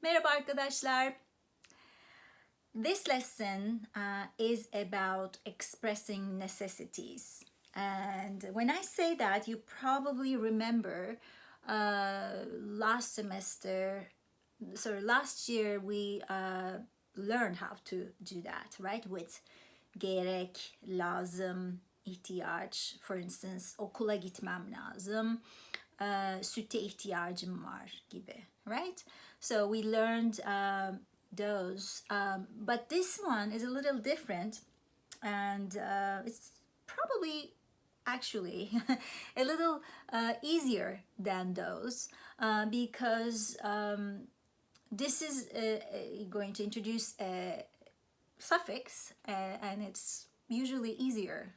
Merhaba arkadaşlar. This lesson is about expressing necessities. And when I say that, you probably remember last year we learned how to do that, right? With gerek, lazım, ihtiyaç. For instance, okula gitmem lazım, süte ihtiyacım var gibi, right? So we learned those, but this one is a little different, and it's probably actually a little easier than those because this is going to introduce a suffix, and it's usually easier.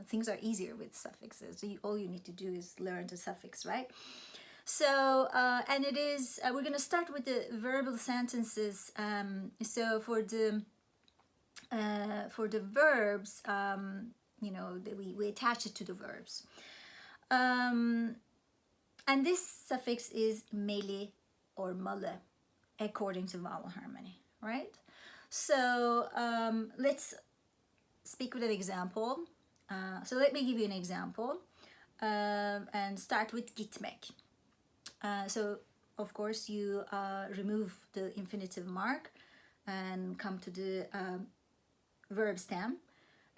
Things are easier with suffixes. So all you need to do is learn the suffix, right? So, and it is, we're going to start with the verbal sentences. So for the verbs, you know, we attach it to the verbs. And this suffix is MELI or MELI, according to vowel harmony, right? So let's speak with an example. So let me give you an example and start with gitmek. So of course you remove the infinitive mark and come to the verb stem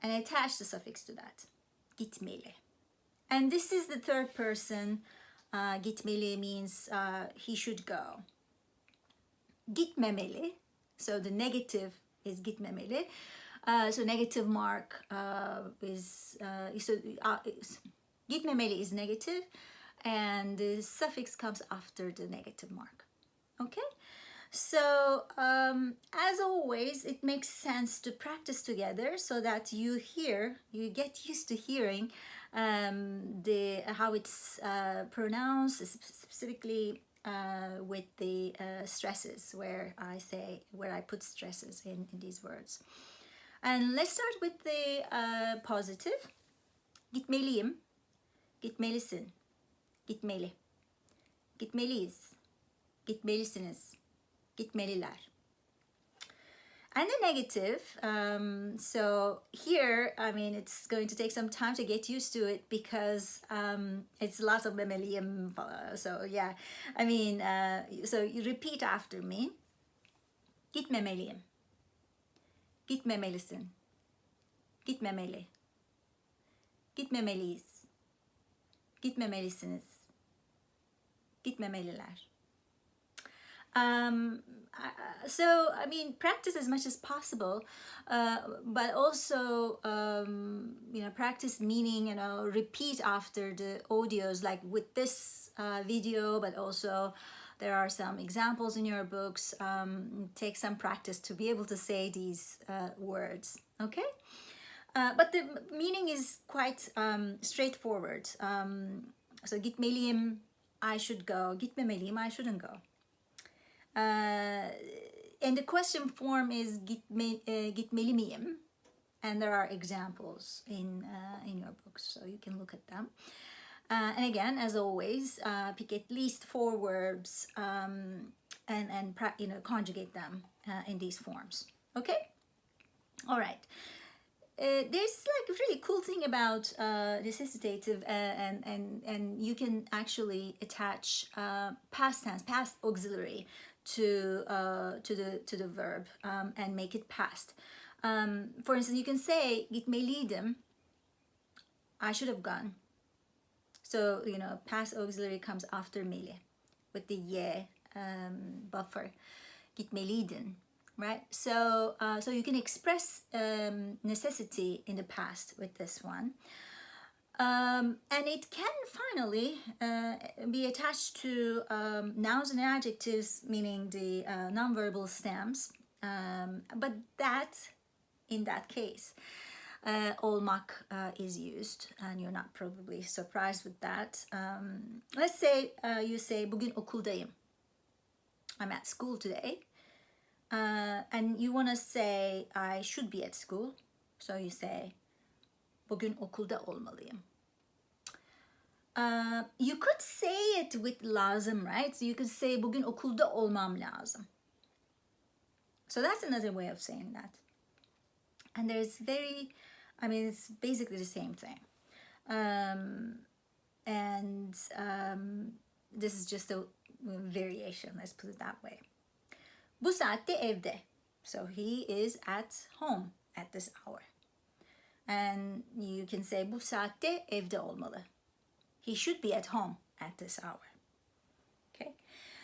and attach the suffix to that. Gitmeli. And this is the third person. Gitmeli means he should go. Gitmemeli, so the negative is gitmemeli. So negative mark is gitmemeli is negative, and the suffix comes after the negative mark. Okay, so as always, it makes sense to practice together so that you get used to hearing how it's pronounced, specifically with the stresses, where I put stresses in these words. And let's start with the positive. Gitmeliyim, gitmelisin, gitmeli, gitmeliyiz, gitmelisiniz, gitmeliler. And the negative, so here, I mean, it's going to take some time to get used to it because it's lots of memeliyim. So yeah, I mean, so you repeat after me. Gitmemeliyim, gitmemelisin, gitmemeli, gitmemeliyiz, gitmemelisiniz, gitmemeliler. So I mean, practice as much as possible, but also you know, practice meaning, you know, repeat after the audios, like with this video, but also there are some examples in your books. Take some practice to be able to say these words, okay? But the meaning is quite straightforward. So gitmeliyim, I should go. Gitmemeliyim, I shouldn't go. And the question form is gitmeli miyim, and there are examples in your books, so you can look at them. And again, as always, pick at least 4 verbs and you know, conjugate them in these forms. Okay, all right. There's like a really cool thing about necessitative, and you can actually attach past tense, past auxiliary to the verb and make it past. For instance, you can say gitmeliydim, I should have gone. So you know, past auxiliary comes after meli with the ye buffer. Gitmeliydin, right? So so you can express necessity in the past with this one. And it can finally be attached to nouns and adjectives, meaning the nonverbal stems, but in that case, olmak is used, and you're not probably surprised with that. Let's say you say bugün okuldayım, I'm at school today, and you want to say I should be at school, so you say bugün okulda olmalıyım. You could say it with lazım, right? So you could say bugün okulda olmam lazım. So that's another way of saying that. And there's it's basically the same thing. This is just a variation, let's put it that way. Bu saatte evde. So he is at home at this hour. And you can say bu saatte evde olmalı. He should be at home at this hour. Okay.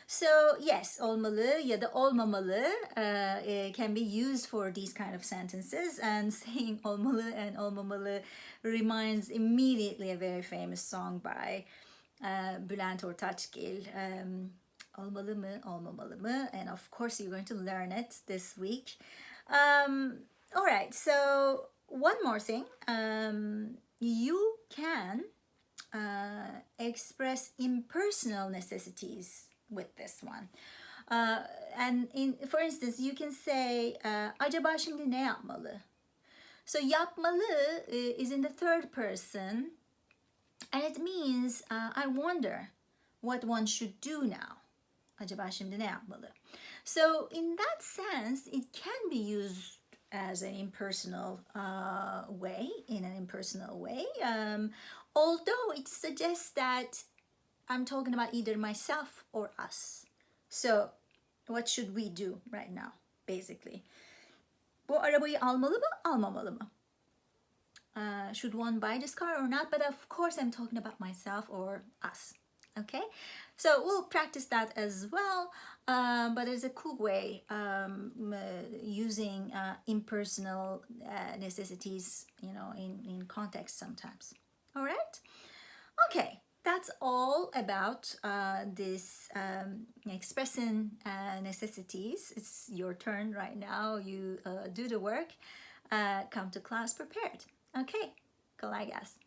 So yes, olmalı ya da olmamalı can be used for these kind of sentences, and saying olmalı and olmamalı reminds immediately a very famous song by Bülent Ortaçgil. Olmalı mı, olmamalı mı? And of course you're going to learn it this week. All right, so one more thing. You can express impersonal necessities with this one. For instance, you can say, acaba şimdi ne yapmalı? So yapmalı is in the third person, and it means I wonder what one should do now. Acaba şimdi ne yapmalı? So in that sense, it can be used as an impersonal way, although it suggests that I'm talking about either myself or us. So what should we do right now, basically? Bu arabayı almalı mı, almamalı mı? Should one buy this car or not? But of course I'm talking about myself or us. Okay, so we'll practice that as well, but it's a cool way using impersonal necessities, in context sometimes. All right, okay, that's all about this expressing necessities. It's your turn right now. You do the work. Come to class prepared. Okay, kolay gelsin.